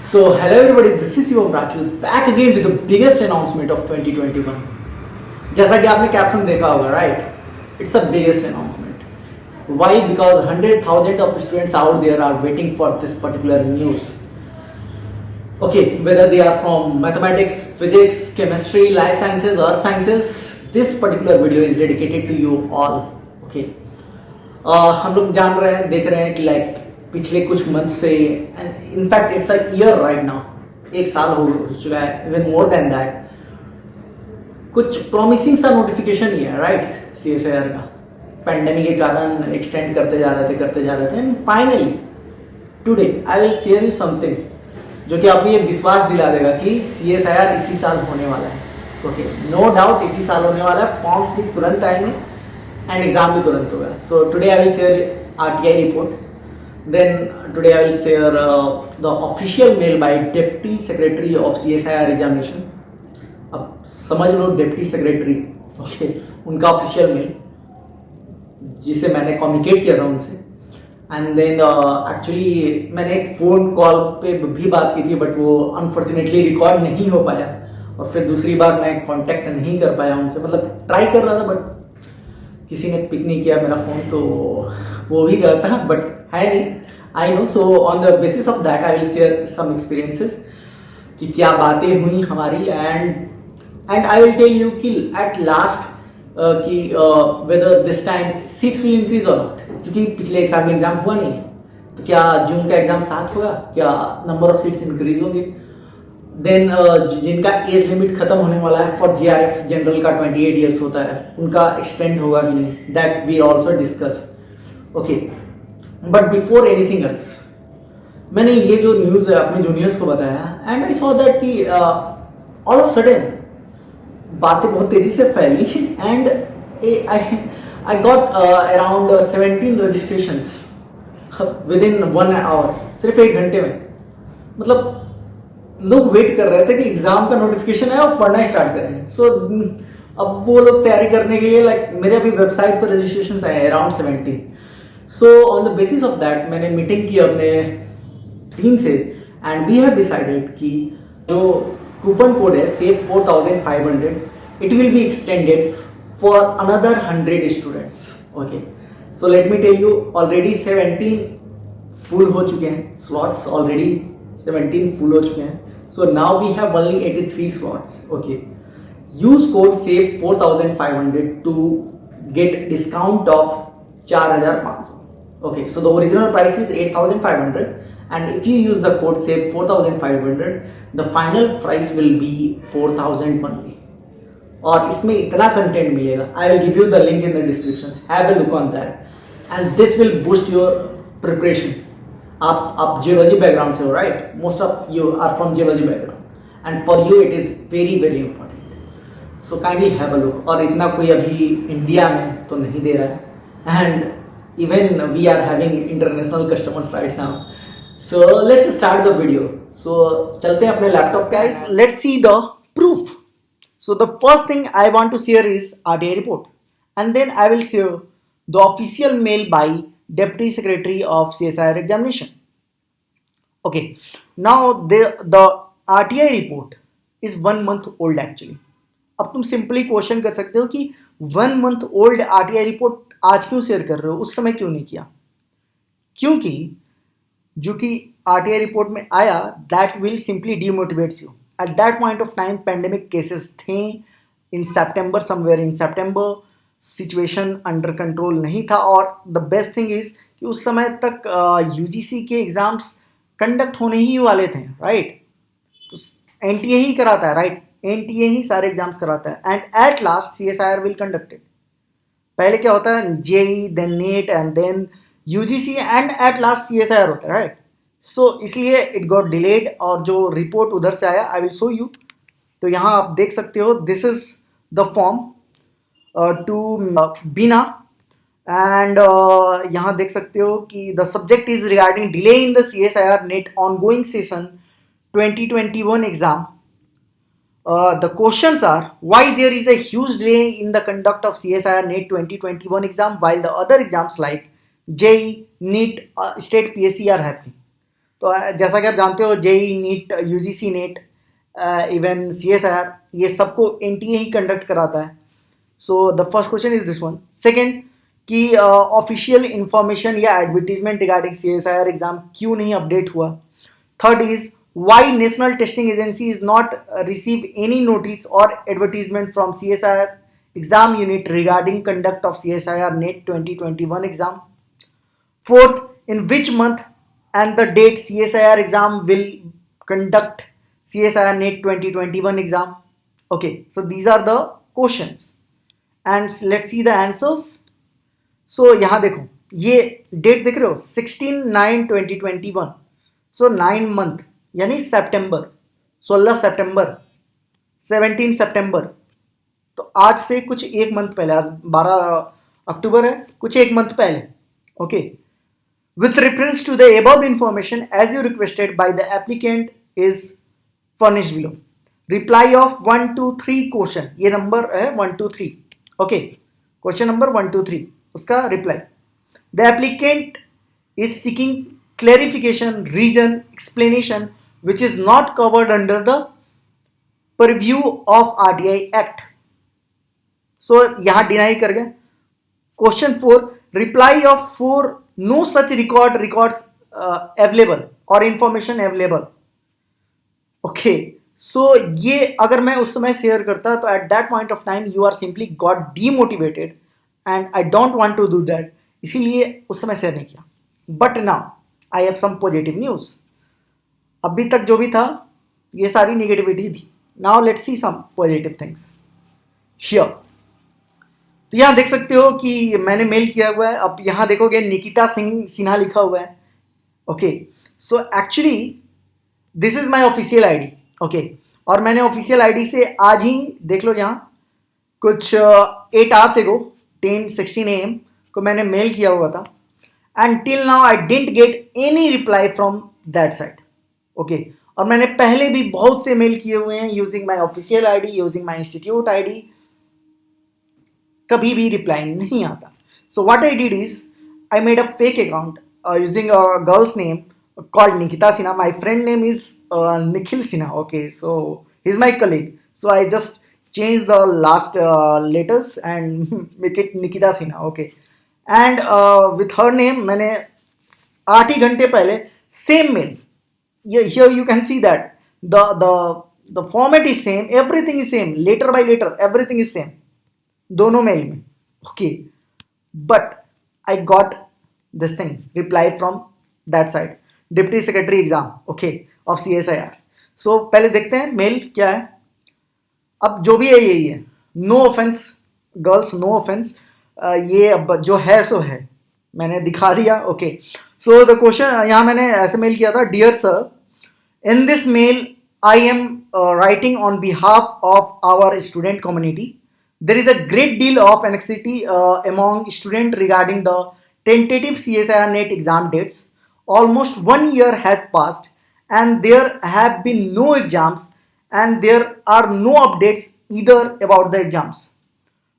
So, hello everybody, this is your Rachel back again with the biggest announcement of 2021. जैसा कि आपने caption देखा होगा, right? It's the biggest announcement. Why? Because 100,000 of students out there are waiting for this particular news. Okay, whether they are from mathematics, physics, chemistry, life sciences, earth sciences, this particular video is dedicated to you all. Okay. हम लोग जान रहे हैं, देख रहे हैं कि like पिछले कुछ मंथ से and in fact it's a year right now, एक साल हो चुका है, इवन मोर देन दैट, कुछ प्रॉमिसिंग सा नोटिफिकेशन ही है राइट CSIR का। पैंडेमिक के कारण एक्सटेंड करते जा रहे थे and finally today I will share you something जो कि आपको ये विश्वास दिला देगा कि CSIR इसी साल होने वाला है। ओके, नो डाउट इसी साल होने वाला है, फॉर्म्स भी तुरंत आएंगे एंड एग्जाम भी तुरंत होगा। So today I will share RTI report, then today I will share the official mail by Deputy Secretary of CSIR examination. अब समझ लो डेप्टी सेक्रेटरी, ओके, उनका ऑफिशियल मेल जिसे मैंने कम्युनिकेट किया था उनसे। एंड देन एक्चुअली मैंने एक फ़ोन कॉल पे भी बात की थी बट वो अनफॉर्चुनेटली रिकॉर्ड नहीं हो पाया, और फिर दूसरी बार मैं कांटेक्ट नहीं कर पाया उनसे, मतलब ट्राई कर रहा था बट किसी ने पिक नहीं किया मेरा फ़ोन, तो वो भी गलत था बट है नहीं, I know. So on the basis of that I will share some experiences कि क्या बातें हुई हमारी, and I will tell you कि एट लास्ट कि whether this time seats will increase और नॉट, क्योंकि पिछले एक साल में एग्जाम हुआ नहीं है, तो क्या जून का एग्जाम 7 होगा, क्या नंबर ऑफ सीट्स इंक्रीज होंगे। देन जिनका एज लिमिट खत्म होने वाला है फॉर GRF जनरल का 28 ईयर्स होता है, उनका एक्सटेंड होगा कि नहीं, that we also discuss. Okay, but before anything else मैंने ये जो न्यूज़ है अपने जूनियर्स को बताया एंड आई सॉ दैट कि ऑल ऑफ सडन बातें बहुत तेजी से फैली and I got around 17 registrations within 1 hour, सिर्फ 1 घंटे में। मतलब लोग वेट कर रहे थे कि एग्जाम का नोटिफिकेशन है और पढ़ना स्टार्ट करेंगे। सो अब वो लोग तैयारी करने के लिए लाइक मेरे अभी वेबसाइट पर रजिस्ट्रेशन आए हैं around 70। So on the basis of that मैंने मीटिंग की अपने टीम से एंड वी हैव डिसाइडेड कि जो कूपन कोड है save 4500, it will be extended for another 100 students. Okay, so let me tell you, already 17 full हो चुके हैं स्लॉट्स, ऑलरेडी 17 फुल हो चुके हैं। So now we have only 83 slots. Okay, use code save 4500 to get discount off 4500. Okay, so the original price is 8500 and if you use the code save 4500, the final price will be 4000 only. और इसमें इतना content मिलेगा, I will give you the link in the description, have a look on that and this will boost your preparation. आप geology background से हो right, most of you are from geology background and for you it is very very important. So kindly have a look, और इतना कोई अभी India में तो नहीं दे रहा है and even we are having international customers right now. So let's start the video. So चलते हैं अपने laptop, guys, let's see the proof. So the first thing I want to share is RTI report and then I will share the official mail by Deputy Secretary of CSIR examination. Okay, now the RTI report is 1 month old actually. अब तुम simply question कर सकते हो कि 1 month old RTI report आज क्यों share कर रहे हो, उस समय क्यों नहीं किया? क्योंकि जो कि RTI रिपोर्ट में आया that will simply demotivates you. At that point of time pandemic cases थे in September, somewhere in September, situation under control नहीं था, और द बेस्ट थिंग इज कि उस समय तक UGC के एग्जाम्स कंडक्ट होने ही वाले थे राइट। तो NTA ही कराता है राइट, NTA ही सारे एग्जाम्स कराता है and at last CSIR will conduct it. पहले क्या होता है, JEE, then NEET and then UGC and at last CSIR होता है राइट। सो इसलिए इट गॉट डिलेड, और जो रिपोर्ट उधर से आया आई विल शो यू। तो यहाँ आप देख सकते हो, this is the form to बीना एंड यहाँ देख सकते हो कि the subject is regarding delay in the CSIR NET ongoing session 2021 exam. The questions are why there is a huge delay in the conduct of CSIR NET 2021 exam while the other exams like JEE, NEET, State PSC are happening. तो जैसा कि आप जानते हो JEE NEET UGC NET even CSIR ये सबको NTA ही conduct कराता है. So the first question is this one. Second कि ऑफिशियल इंफॉर्मेशन या एडवर्टीजमेंट रिगार्डिंग सीएसआईआर एग्जाम क्यों नहीं अपडेट हुआ. Third is why National Testing Agency is not receive any notice और advertisement from CSIR exam unit regarding conduct of CSIR NET 2021 exam. Fourth, in which month and the date CSIR exam will conduct CSIR NET 2021 exam. Okay, so these are the questions and let's see the answers. So यहाँ देखो ये date देख रहे हो 16/9/2021. So 9 month यानी सितंबर 16 सितंबर 17 सितंबर. तो आज से कुछ एक मंथ पहले, आज 12 अक्टूबर है, कुछ एक मंथ पहले. Okay. With reference to the above information as you requested by the applicant is furnished below. Reply of 1 2 3 question, ये नंबर है 1 2 3. ओके, क्वेश्चन नंबर 1 2 3 उसका reply. The applicant is seeking clarification reason explanation which is not covered under the purview of RTI act. So यहां deny कर गए. Question 4, reply of 4 no such records available और information available. Okay, so ये अगर मैं उस समय share करता तो at that point of time you are simply got demotivated and I don't want to do that, इसीलिए उस समय शेयर नहीं किया. But now I have some positive news. अभी तक जो भी था ये सारी नेगेटिविटी थी. Now let's see some positive things here. तो यहाँ देख सकते हो कि मैंने मेल किया हुआ है. अब यहाँ देखोगे निकिता सिन्हा लिखा हुआ है. Okay, so actually this is my official ID. Okay, और मैंने ऑफिशियल आईडी से आज ही देख लो यहाँ कुछ 8 आवर्स एगो 10:16 AM को मैंने मेल किया हुआ था and till now I didn't get any reply from that side. Okay, और मैंने पहले भी बहुत से मेल किए हुए हैं using my official ID, using my institute ID, कभी भी रिप्लाई नहीं आता. So what I did is I made a fake account using a girls name called Nikita Sinha. My friend name is Nikhil Sinha. Okay, so he's my colleague. So I just changed the last letters and make it Nikita Sinha. Okay, and with her name मैंने 8 ही घंटे पहले same mail. Here you can see that the format is same, everything is same, letter by letter everything is same. दोनों mail में. Okay, but I got this thing reply from that side, deputy secretary exam. Okay, of CSIR. सो पहले देखते हैं mail क्या है. अब जो भी है यही है. No offence girls, no offence. ये अब जो है सो है, मैंने दिखा दिया. ओके, सो द क्वेश्चन यहाँ मैंने ऐसे मेल किया था. Dear sir, in this mail I am writing on behalf of our student community. There is a great deal of anxiety among students regarding the tentative CSIR NET exam dates. Almost 1 year has passed and there have been no exams and there are no updates either about the exams.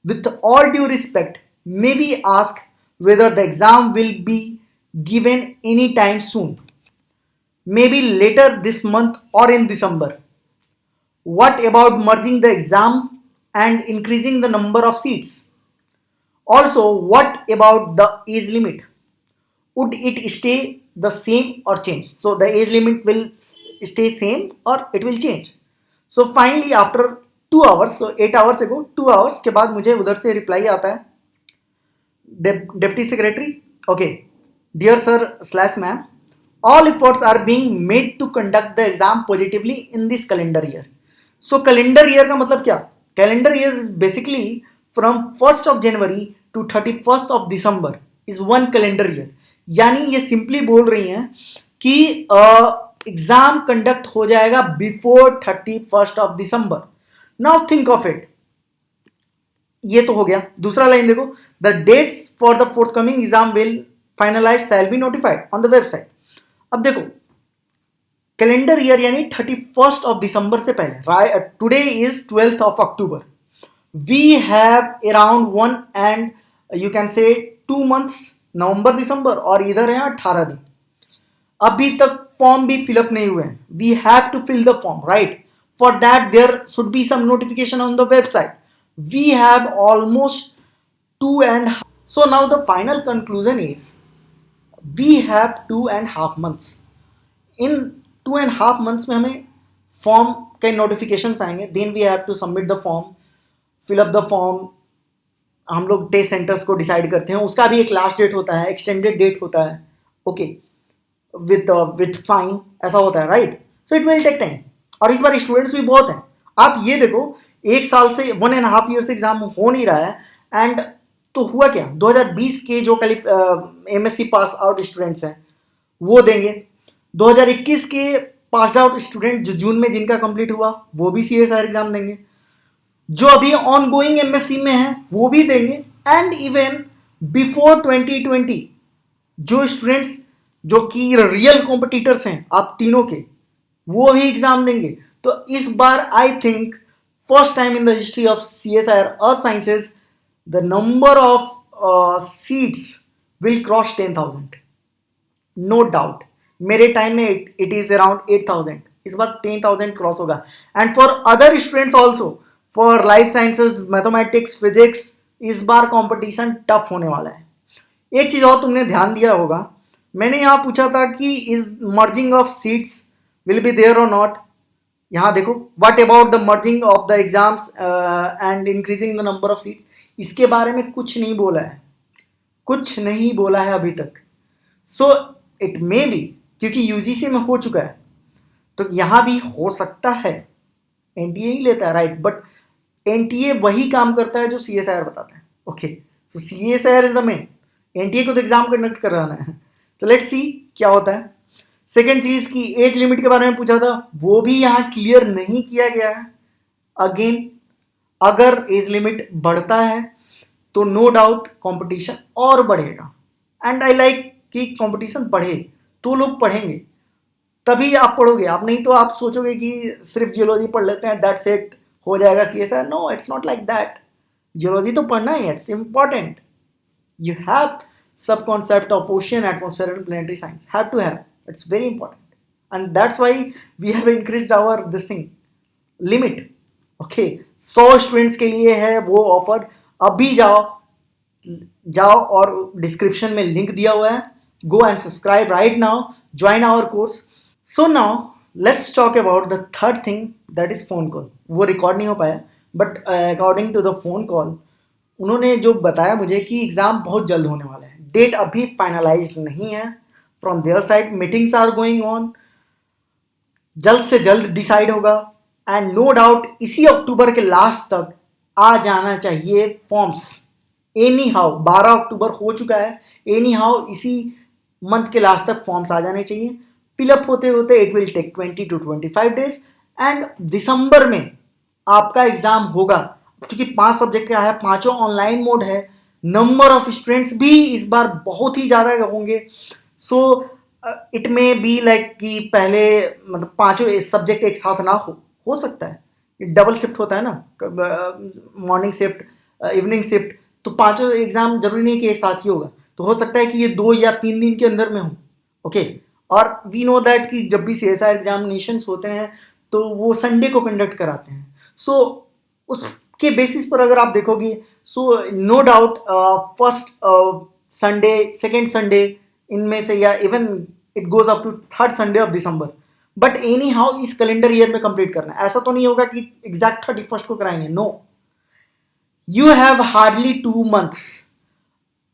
With all due respect, may we ask whether the exam will be given anytime soon? Maybe later this month or in December. What about merging the exam and increasing the number of seats? Also, what about the age limit? Would it stay the same or change? So the age limit will stay same or it will change. So finally after 2 hours, so 8 hours ago, 2 hours के बाद मुझे उधर से reply आता है. Deputy Secretary, okay, dear sir / ma'am, all efforts are being made to conduct the exam positively in this calendar year. So calendar year का मतलब क्या? Calendar year is basically from 1st of January to 31st of December is one calendar year. यानी ये simply बोल रही हैं कि exam conduct हो जाएगा before 31st of December. Now think of it. ये तो हो गया. दूसरा लाइन देखो, the dates for the forthcoming exam will finalize shall be notified on the website. अब देखो कैलेंडर ईयर यानी 31st of December से पहले. Today is 12th of October. We have around 1 and you can say 2 months, November December, और इधर है 18 दिन. अभी तक फॉर्म भी फिलअप नहीं हुए हैं, we have to fill the form, right? For that there should be some notification on the website. We have almost 2.5. So now the final conclusion is we have 2.5 months. In 2.5 months में हमें form के notifications आएंगे. Then we have to submit the form, fill up the form. हम लोग test centres को decide करते हैं, उसका भी एक लास्ट डेट होता है, एक्सटेंडेड डेट होता है, ओके, विथ फाइन, ऐसा होता है, right? So it will take time. और इस बार स्टूडेंट्स भी बहुत हैं. आप ये देखो, 1 साल से 1.5 ईयर से एग्जाम हो नहीं रहा है. एंड तो हुआ क्या, 2020 के जो MSc पास आउट स्टूडेंट्स हैं वो देंगे. 2021 के पास आउट स्टूडेंट जो जून में जिनका कंप्लीट हुआ वो भी CSIR एग्जाम देंगे. जो अभी ऑन गोइंग MSc में है वो भी देंगे. एंड इवन बिफोर 2020 जो स्टूडेंट्स जो कि रियल कॉम्पिटिटर्स हैं आप तीनों के, वो भी एग्जाम देंगे. तो इस बार I think first time in the history of CSIR earth sciences the number of seats will cross 10,000. No doubt. मेरे टाइम में it is around 8,000. इस बार 10,000 क्रॉस होगा. And for other students also, for life sciences, mathematics, physics, इस बार competition tough होने वाला है. एक चीज और तुमने ध्यान दिया होगा, मैंने यहाँ पूछा था कि is merging of seats will be there और नॉट. यहाँ देखो, what about the merging of the exams and increasing the number of seats. इसके बारे में कुछ नहीं बोला है, कुछ नहीं बोला है अभी तक. सो इट मे बी, क्योंकि UGC में हो चुका है तो यहाँ भी हो सकता है. NTA ही लेता है, राइट? बट NTA वही काम करता है जो CSIR बताता है. Okay, so CSIR is the main, NTA को तो एग्जाम कंडक्ट कराना है. तो लेट्स सी क्या होता है. सेकेंड चीज की एज लिमिट के बारे में पूछा था, वो भी यहाँ क्लियर नहीं किया गया है. अगेन, अगर एज लिमिट बढ़ता है तो नो डाउट कंपटीशन और बढ़ेगा. एंड आई लाइक कि कंपटीशन बढ़े तो लोग पढ़ेंगे, तभी आप पढ़ोगे. आप नहीं तो आप सोचोगे कि सिर्फ जियोलॉजी पढ़ लेते हैं, दैट्स इट, हो जाएगा CSIR. No, it's not like that. Geology तो पढ़ना ही है, इट्स इंपॉर्टेंट. यू हैव सब concept of ocean, atmosphere and planetary science, have to have. It's very important. And that's why we have increased our this thing limit. Okay, 100 students के लिए है वो offer. अभी जाओ और डिस्क्रिप्शन में link दिया हुआ है. Go and subscribe right now, join our course. So now let's talk about the third thing, that is phone call. वो रिकॉर्ड नहीं हो पाया, but according to the phone call उन्होंने जो बताया मुझे कि एग्जाम बहुत जल्द होने वाला है. डेट अभी फाइनलाइज नहीं है from there side. Meetings are going on, जल्द से जल्द डिसाइड होगा. एंड नो डाउट इसी अक्टूबर के लास्ट तक आ जाना चाहिए फॉर्म्स. एनी हाउ 12 अक्टूबर हो चुका है. एनी हाउ इसी मंथ के लास्ट तक फॉर्म्स आ जाने चाहिए. फिलअप होते होते it will take 20 to 25 days. And दिसंबर में आपका एग्जाम होगा. क्योंकि 5 सब्जेक्ट का है, 5 ऑनलाइन मोड है. नंबर ऑफ स्टूडेंट्स भी इस बार बहुत ही ज़्यादा होंगे. So it may be like कि पहले मतलब 5 सब्जेक्ट एक साथ ना हो सकता है. डबल शिफ्ट होता है ना, मॉर्निंग शिफ्ट, इवनिंग शिफ्ट. तो 5 एग्जाम जरूरी नहीं कि एक साथ ही होगा. तो हो सकता है कि ये 2 या 3 दिन के अंदर में हो. ओके, और वी नो दैट कि जब भी CSIR एग्जामिनेशंस होते हैं तो वो संडे को कंडक्ट कराते हैं. सो उसके बेसिस पर अगर आप देखोगे, so no doubt first Sunday, second Sunday, इनमें से, या even it goes up to third Sunday of December. But anyhow इस कैलेंडर ईयर में कंप्लीट करना है. ऐसा तो नहीं होगा कि एग्जैक्ट 31st को कराएंगे. No, you have hardly 2 months.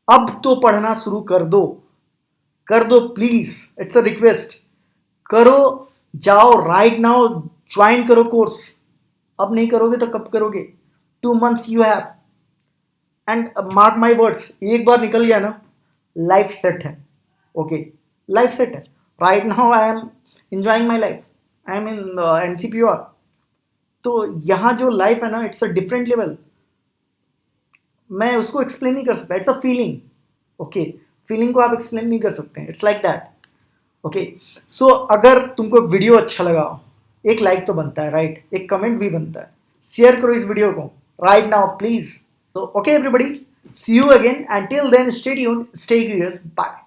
अब तो पढ़ना शुरू कर दो प्लीज. It's a request. करो, जाओ राइट नाउ, ज्वाइन करो कोर्स. अब नहीं करोगे तो कब करोगे? 2 months you have. And mark my words, एक बार निकल गया ना, लाइफ सेट है. ओके, लाइफ सेट है. Right now I am enjoying my life. I am in NCPR. तो यहाँ जो लाइफ है ना, इट्स अ डिफरेंट लेवल. मैं उसको एक्सप्लेन नहीं कर सकता. It's a feeling. Okay, feeling को आप एक्सप्लेन नहीं कर सकते. It's like that. ओके, सो अगर तुमको वीडियो अच्छा लगा, एक लाइक तो बनता है, राइट? एक कमेंट भी बनता है. शेयर करो इस वीडियो को राइट नाउ प्लीज. तो okay everybody, see you again. And till then stay tuned, stay curious. Bye.